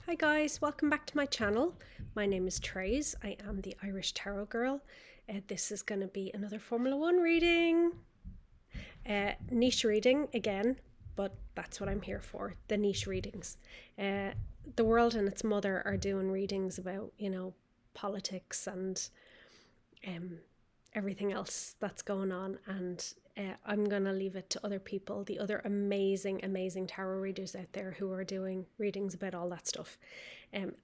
Hi guys, welcome back to my channel. My name is Trace. I am the Irish Tarot Girl. This is going to be another Formula 1 reading. Niche reading again, but that's what I'm here for, the niche readings. The world and its mother are doing readings about, politics and everything else that's going on, and I'm gonna leave it to other people, the other amazing tarot readers out there who are doing readings about all that stuff.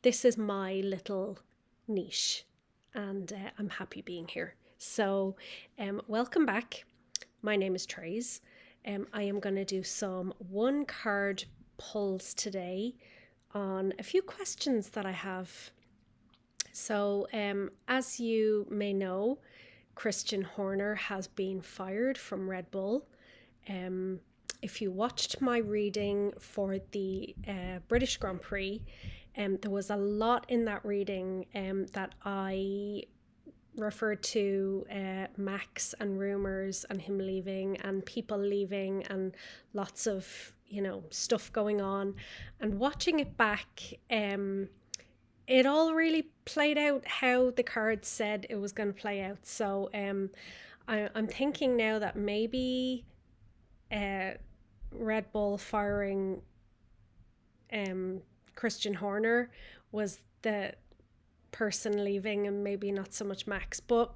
This is my little niche, and I'm happy being here. So welcome back. My name is Trace. I am going to do some one card pulls today on a few questions that I have. So as you may know, Christian Horner has been fired from Red Bull. If you watched my reading for the British Grand Prix, there was a lot in that reading that I referred to Max and rumours and him leaving and people leaving and lots of, stuff going on. And watching it back, it all really played out how the cards said it was going to play out. So I'm thinking now that maybe Red Bull firing Christian Horner was the person leaving and maybe not so much Max. But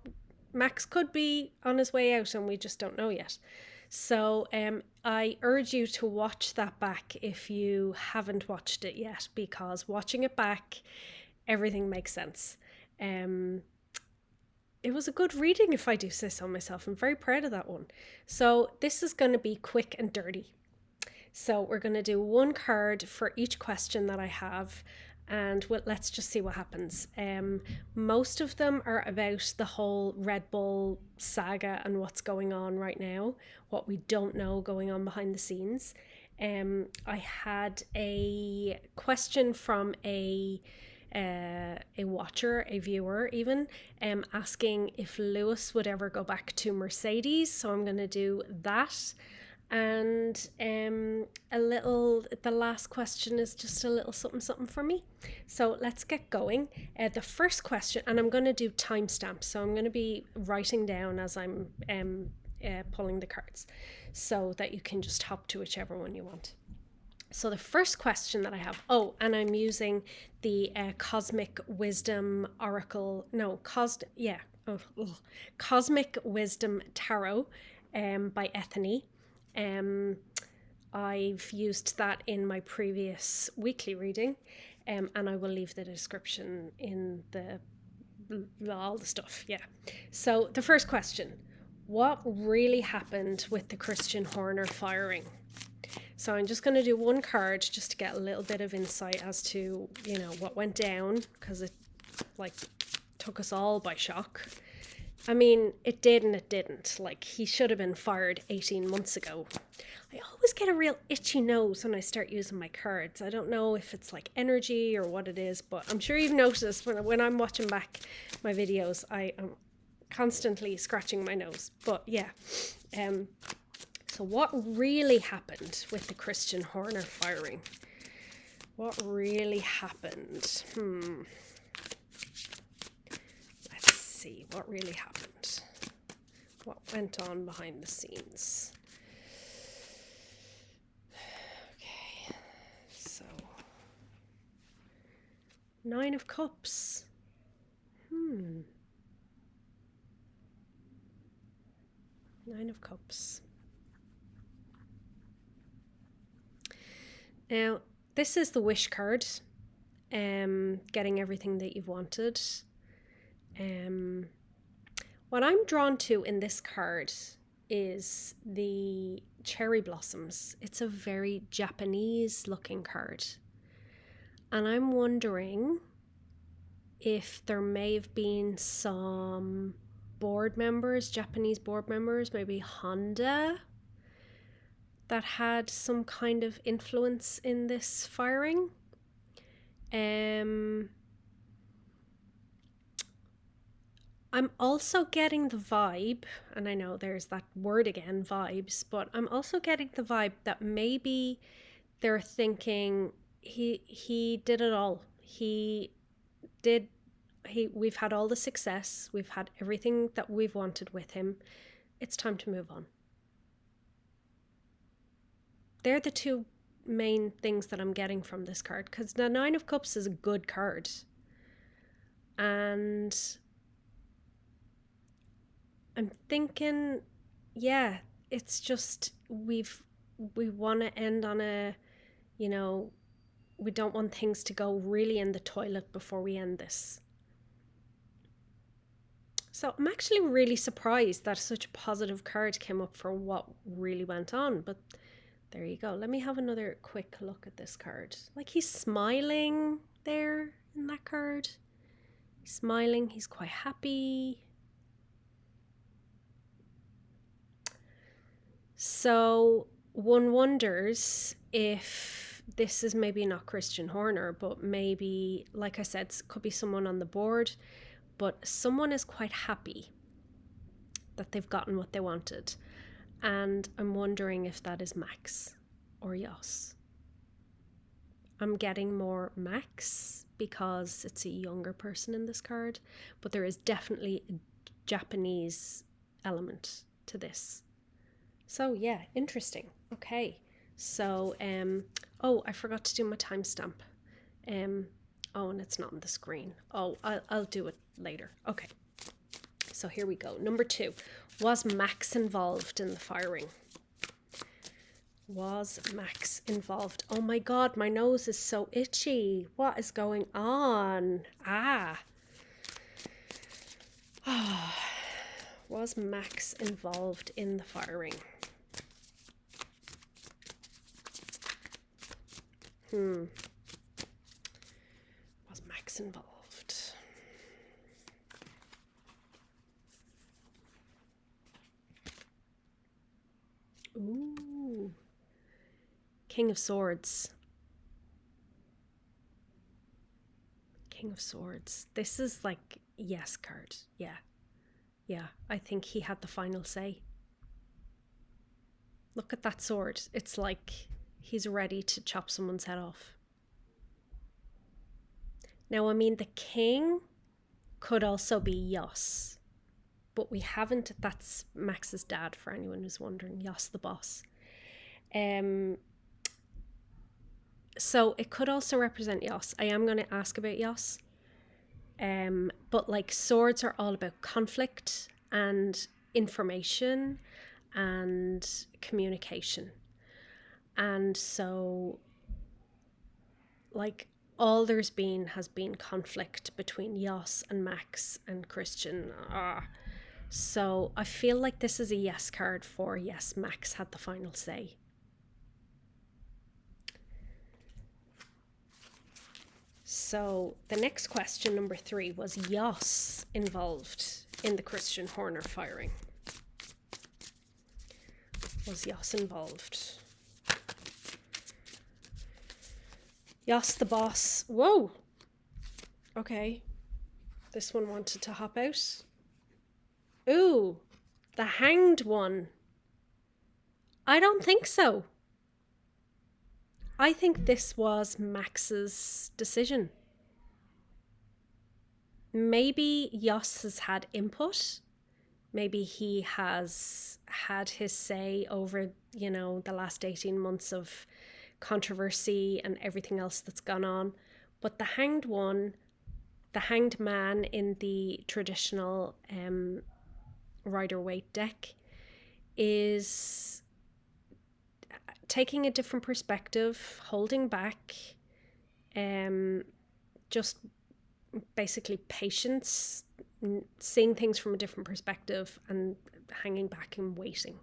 Max could be on his way out and we just don't know yet. So I urge you to watch that back if you haven't watched it yet, because watching it back, everything makes sense. It was a good reading, if I do say so myself. I'm very proud of that one. So this is going to be quick and dirty. So we're going to do one card for each question that I have, and let's just see what happens. Most of them are about the whole Red Bull saga and what's going on right now, what we don't know going on behind the scenes. I had a question from a watcher, a viewer even, asking if Lewis would ever go back to Mercedes. So I'm going to do that. And the last question is just a little something for me. So let's get going. The first question, and I'm going to do timestamps, so I'm going to be writing down as I'm pulling the cards, so that you can just hop to whichever one you want. So the first question that I have, and I'm using the Cosmic Wisdom Oracle, Cosmic Wisdom Tarot by Ethany. I've used that in my previous weekly reading, and I will leave the description in all the stuff. Yeah. So the first question, what really happened with the Christian Horner firing? So I'm just going to do one card just to get a little bit of insight as to, what went down, because it took us all by shock. I mean, it did and it didn't. He should have been fired 18 months ago. I always get a real itchy nose when I start using my cards. I don't know if it's energy or what it is, but I'm sure you've noticed when I'm watching back my videos, I am constantly scratching my nose. But yeah, so what really happened with the Christian Horner firing? What really happened? Let's see what really happened. What went on behind the scenes? Okay, so 9 of Cups. 9 of Cups. Now, this is the wish card, getting everything that you've wanted. What I'm drawn to in this card is the cherry blossoms. It's a very Japanese looking card. And I'm wondering if there may have been some Japanese board members, maybe Honda, that had some kind of influence in this firing. I'm also getting the vibe, and I know there's that word again, vibes, but I'm also getting the vibe that maybe they're thinking he did it all. We've had all the success. We've had everything that we've wanted with him. It's time to move on. They're the two main things that I'm getting from this card, because the Nine of Cups is a good card. And I'm thinking, yeah, it's just we want to end on a, you know, we don't want things to go really in the toilet before we end this. So I'm actually really surprised that such a positive card came up for what really went on. But there you go. Let me have another quick look at this card. Like, he's smiling there in that card. He's smiling. He's quite happy. So one wonders if this is maybe not Christian Horner, but maybe, like I said, it could be someone on the board. But someone is quite happy that they've gotten what they wanted. And I'm wondering if that is Max or Jos. I'm getting more Max because it's a younger person in this card, but there is definitely a Japanese element to this. So yeah, interesting. Okay, so oh, I forgot to do my timestamp. Oh, and it's not on the screen. Oh, I'll do it later. Okay, so here we go. Number 2, was Max involved in the firing? Was Max involved? Oh my God, my nose is so itchy. What is going on? Was Max involved in the firing? Was Max involved? Ooh. King of Swords. King of Swords. This is like yes card. Yeah. I think he had the final say. Look at that sword. It's like he's ready to chop someone's head off. Now, I mean, the king could also be Jos, but we haven't. That's Max's dad, for anyone who's wondering. Jos the boss. So it could also represent Jos. I am going to ask about Jos. But like, swords are all about conflict and information and communication. And so, like, all there's been has been conflict between Jos and Max and Christian. So I feel like this is a yes card for yes, Max had the final say. So the next question, number 3, was Jos involved in the Christian Horner firing? Was Jos involved? Jos the boss. Whoa. Okay. This one wanted to hop out. Ooh, the hanged one. I don't think so. I think this was Max's decision. Maybe Jos has had input. Maybe he has had his say over, the last 18 months of controversy and everything else that's gone on. But the hanged one, the hanged man in the traditional Rider-Waite deck, is taking a different perspective, holding back, just basically patience, seeing things from a different perspective and hanging back and waiting.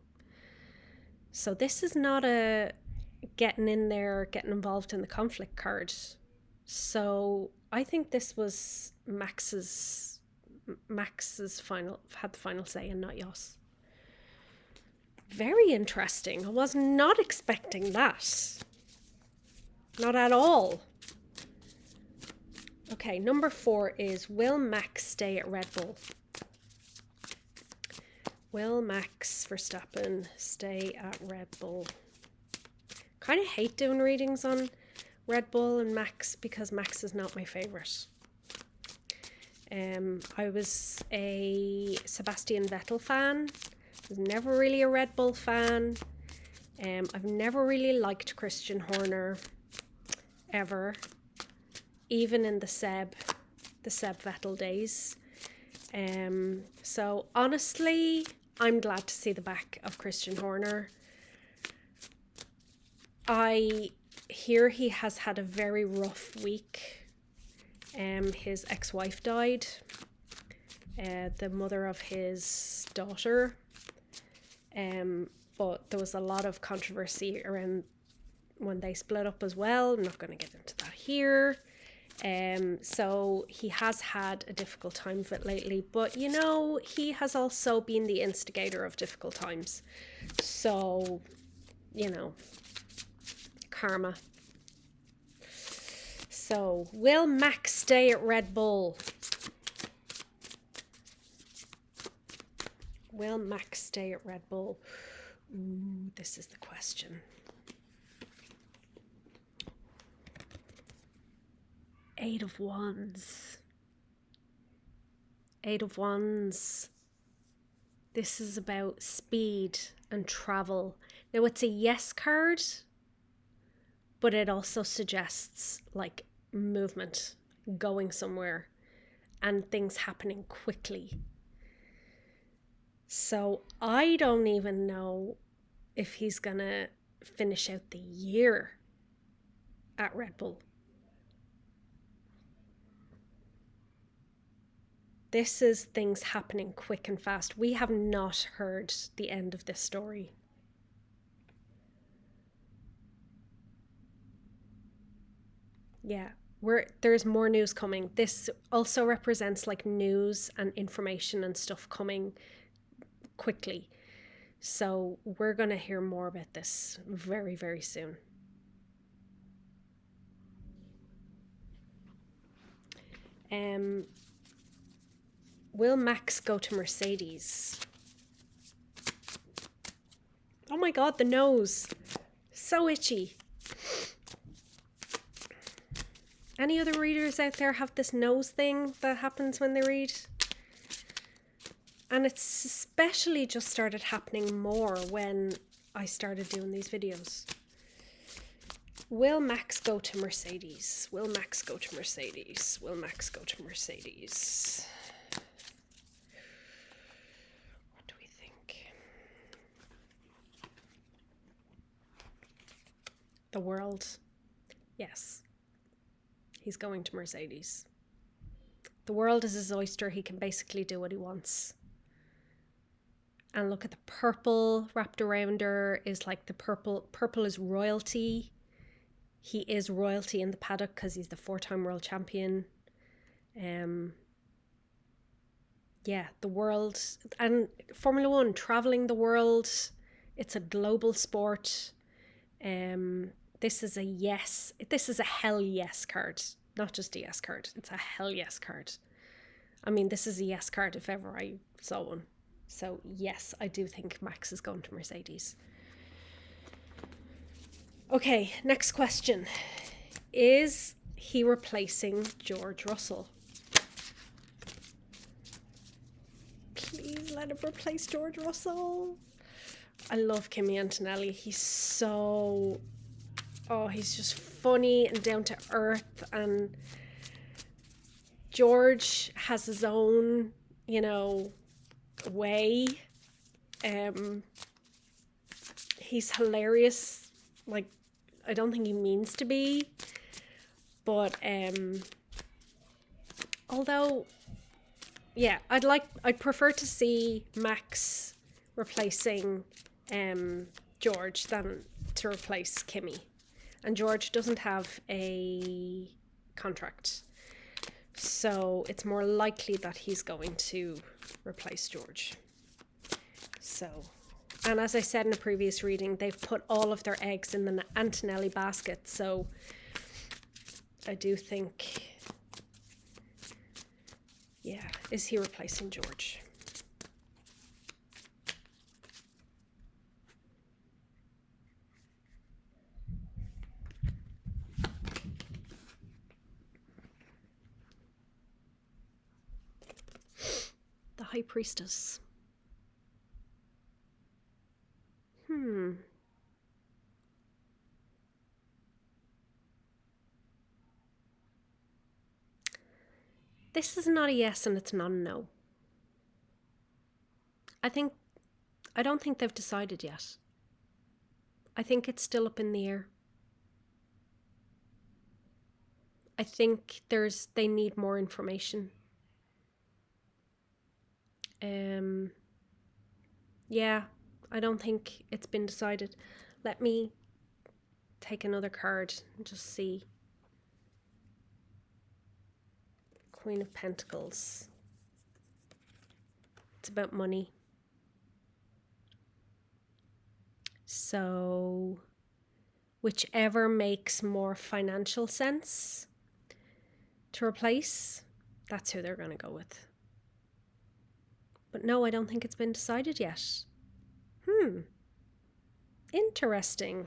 So this is not a getting in there, getting involved in the conflict card. So I think this was Max's had the final say and not Jos. Very interesting. I was not expecting that. Not at all. Okay, number 4 is, will Max stay at Red Bull? Will Max Verstappen stay at Red Bull? Kind of hate doing readings on Red Bull and Max, because Max is not my favourite. I was a Sebastian Vettel fan. I was never really a Red Bull fan. I've never really liked Christian Horner ever, even in the Seb Vettel days. So honestly, I'm glad to see the back of Christian Horner. I hear he has had a very rough week. His ex-wife died, the mother of his daughter. But there was a lot of controversy around when they split up as well. I'm not going to get into that here. So he has had a difficult time of it lately, but you know, he has also been the instigator of difficult times. So, you know, karma. So, will Max stay at Red Bull? Will Max stay at Red Bull? Ooh, this is the question. Eight of Wands. Eight of Wands. This is about speed and travel. Now, it's a yes card, but it also suggests like movement, going somewhere, and things happening quickly. So I don't even know if he's gonna finish out the year at Red Bull. This is things happening quick and fast. We have not heard the end of this story. Yeah, there's more news coming. This also represents like news and information and stuff coming quickly. So we're going to hear more about this very, very soon. Will Max go to Mercedes? Oh my God, the nose. So itchy. Any other readers out there have this nose thing that happens when they read? And it's especially just started happening more when I started doing these videos. Will Max go to Mercedes? Will Max go to Mercedes? Will Max go to Mercedes? What do we think? The world. Yes. He's going to Mercedes. The world is his oyster. He can basically do what he wants. And look at the purple wrapped around her is like the purple. Purple is royalty. He is royalty in the paddock because he's the 4-time world champion. Yeah, the world. And Formula One, traveling the world. It's a global sport. This is a yes. This is a hell yes card. Not just a yes card. It's a hell yes card. I mean, this is a yes card if ever I saw one. So yes, I do think Max is going to Mercedes. Okay, next question. Is he replacing George Russell? Please let him replace George Russell. I love Kimi Antonelli. He's so... Oh, he's just funny and down to earth. And George has his own, you know, way. He's hilarious. Like, I don't think he means to be. But, although, yeah, I'd prefer to see Max replacing George than to replace Kimi. And George doesn't have a contract. So it's more likely that he's going to replace George. So, and as I said in a previous reading, they've put all of their eggs in the Antonelli basket. So I do think, yeah, is he replacing George? High Priestess. This is not a yes and it's not a no. I don't think they've decided yet. I think it's still up in the air. I think they need more information. Yeah, I don't think it's been decided. Let me take another card and just see. Queen of Pentacles. It's about money. So, whichever makes more financial sense to replace, that's who they're going to go with. But no, I don't think it's been decided yet. Interesting.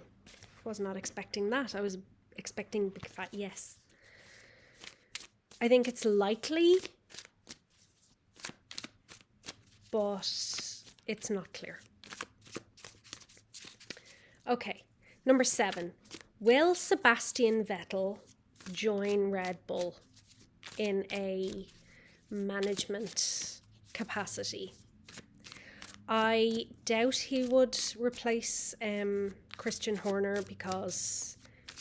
Was not expecting that. I was expecting big fat yes. I think it's likely, but it's not clear. Okay, number 7. Will Sebastian Vettel join Red Bull in a management capacity? I doubt he would replace Christian Horner, because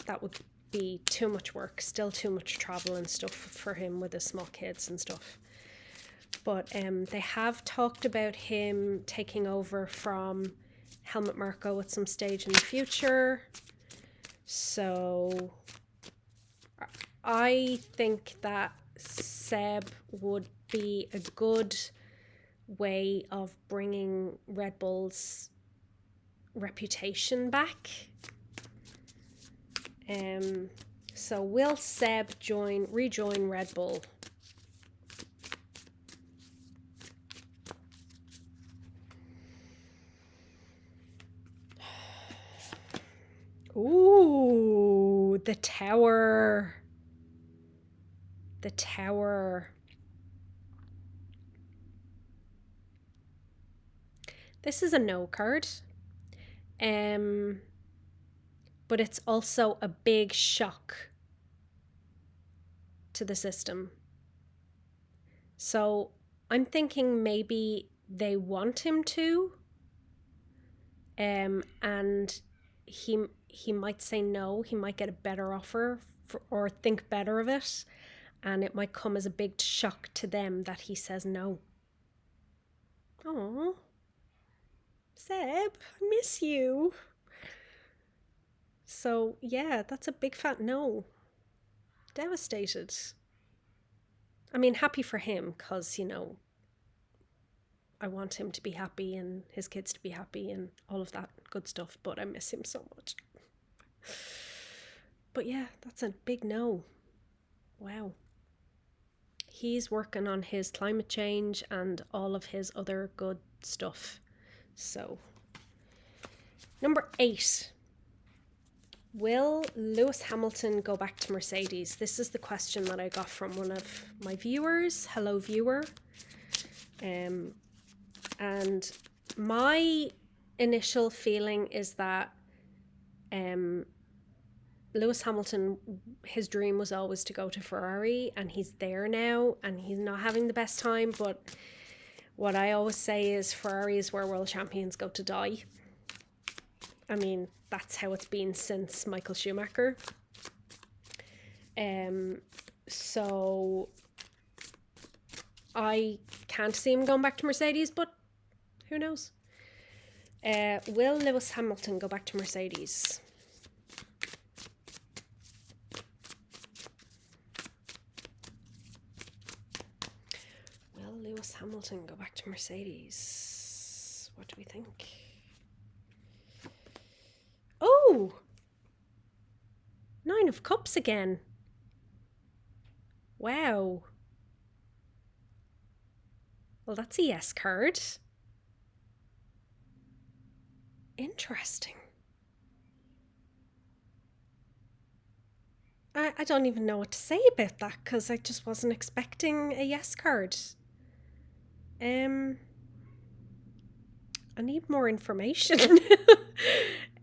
that would be too much work, still too much travel and stuff for him with his small kids and stuff. But they have talked about him taking over from Helmut Marko at some stage in the future. So I think that Seb would be a good way of bringing Red Bull's reputation back. So will Seb rejoin Red Bull? Ooh, the Tower. The Tower. This is a no card. But it's also a big shock to the system. So I'm thinking maybe they want him to, and he might say no. He might get a better offer or think better of it, and it might come as a big shock to them that he says no. Oh, Seb, I miss you. So yeah, that's a big fat no. Devastated. I mean, happy for him, because, I want him to be happy and his kids to be happy and all of that good stuff, but I miss him so much. But yeah, that's a big no. Wow. He's working on his climate change and all of his other good stuff. So, number 8. Will Lewis Hamilton go back to Mercedes? This is the question that I got from one of my viewers. Hello, viewer. And my initial feeling is that Lewis Hamilton, his dream was always to go to Ferrari, and he's there now, and he's not having the best time. But what I always say is Ferrari is where world champions go to die. I mean, that's how it's been since Michael Schumacher. So I can't see him going back to Mercedes, but who knows? Will Lewis Hamilton go back to Mercedes? Will Lewis Hamilton go back to Mercedes? What do we think? Oh! 9 of Cups again. Wow. Well, that's a yes card. Interesting. I don't even know what to say about that, because I just wasn't expecting a yes card. I need more information.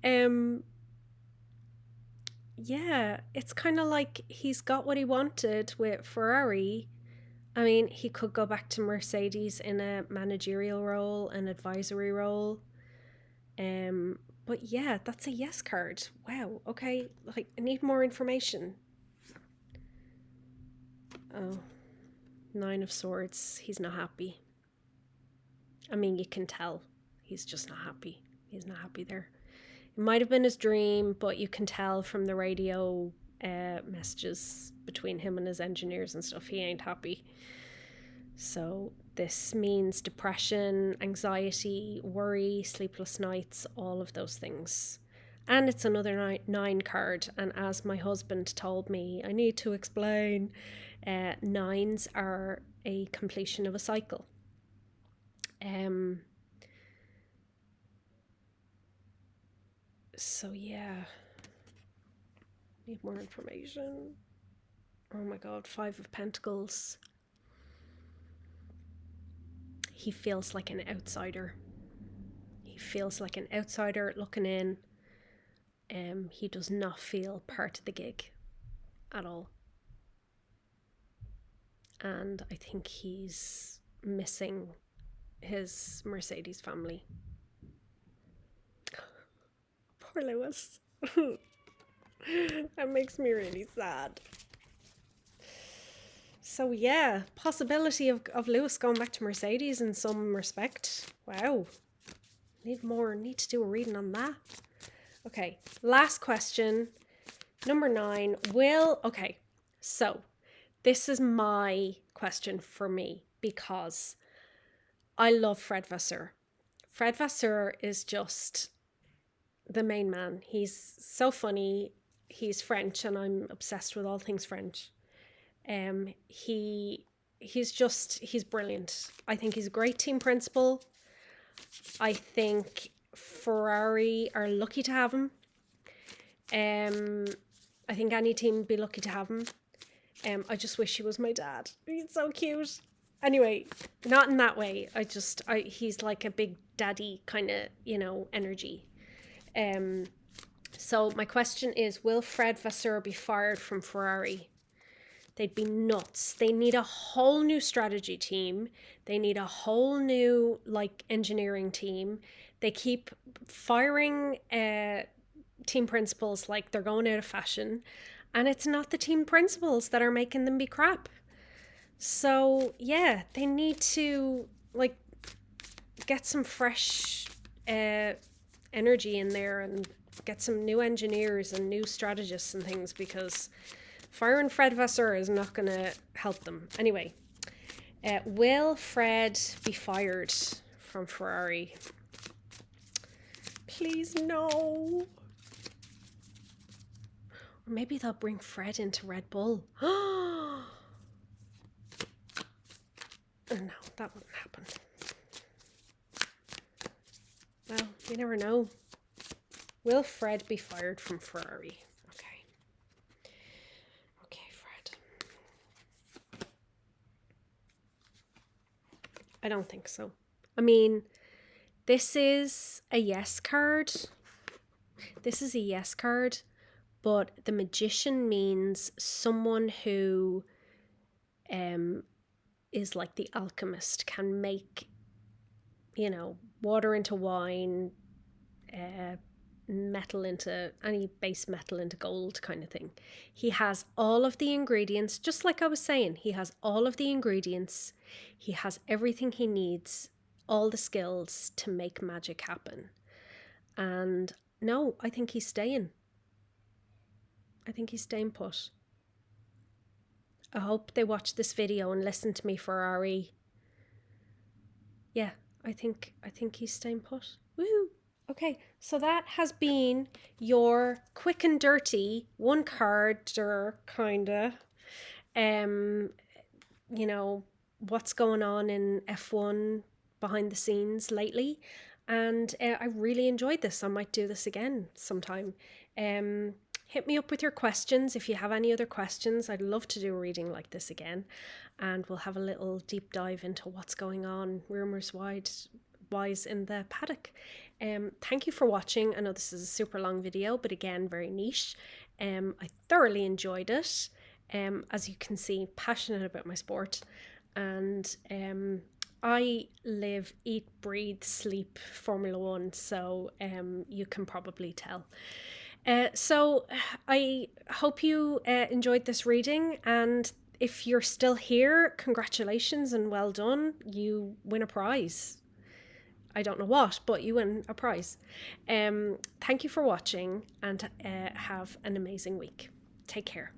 um, yeah, it's kind of like he's got what he wanted with Ferrari. I mean, he could go back to Mercedes in a managerial role, an advisory role. But yeah, that's a yes card. Wow. Okay. Like, I need more information. Oh, Nine of Swords. He's not happy. I mean, you can tell. He's just not happy. He's not happy there. It might have been his dream, but you can tell from the radio messages between him and his engineers and stuff, he ain't happy. So this means depression, anxiety, worry, sleepless nights, all of those things. And it's another nine card. And as my husband told me, I need to explain, nines are a completion of a cycle. So yeah, need more information. Oh my god, Five of Pentacles. He feels like an outsider. He feels like an outsider looking in. He does not feel part of the gig at all. And I think he's missing his Mercedes family. Poor Lewis. That makes me really sad. So yeah, possibility of Lewis going back to Mercedes in some respect. Wow. Need to do a reading on that. Okay, last question. Number 9. Okay, so this is my question for me because I love Fred Vasseur. Fred Vasseur is just the main man. He's so funny. He's French and I'm obsessed with all things French. He's brilliant. I think he's a great team principal. I think Ferrari are lucky to have him. I think any team would be lucky to have him. I just wish he was my dad. He's so cute. Anyway, not in that way. He's like a big daddy kind of, energy. So my question is, will Fred Vasseur be fired from Ferrari? They'd be nuts. They need a whole new strategy team. They need a whole new engineering team. They keep firing team principals like they're going out of fashion. And it's not the team principals that are making them be crap. So yeah, they need to get some fresh energy in there and get some new engineers and new strategists and things, because firing Fred Vasseur is not going to help them. Anyway, will Fred be fired from Ferrari? Please no. Or maybe they'll bring Fred into Red Bull. Oh no, that wouldn't happen. Well, you never know. Will Fred be fired from Ferrari? Okay, Fred. I don't think so. I mean, this is a yes card. But the Magician means someone who is like the alchemist, can make, water into wine, metal into any base metal into gold kind of thing. He has all of the ingredients, just like I was saying, he has all of the ingredients. He has everything he needs, all the skills to make magic happen. And no, I think he's staying. I think he's staying put. I hope they watch this video and listen to me, Ferrari. Yeah, I think he's staying put. Woo! Okay, so that has been your quick and dirty one carder kinda. What's going on in F1 behind the scenes lately. And I really enjoyed this. I might do this again sometime. Hit me up with your questions if you have any other questions. I'd love to do a reading like this again, and we'll have a little deep dive into what's going on rumours wise in the paddock. Thank you for watching. I know this is a super long video, but again, very niche. I thoroughly enjoyed it. As you can see, passionate about my sport, and I live, eat, breathe, sleep Formula One, so you can probably tell. So I hope you enjoyed this reading, and if you're still here, congratulations and well done. You win a prize. I don't know what, but you win a prize. Thank you for watching, and have an amazing week. Take care.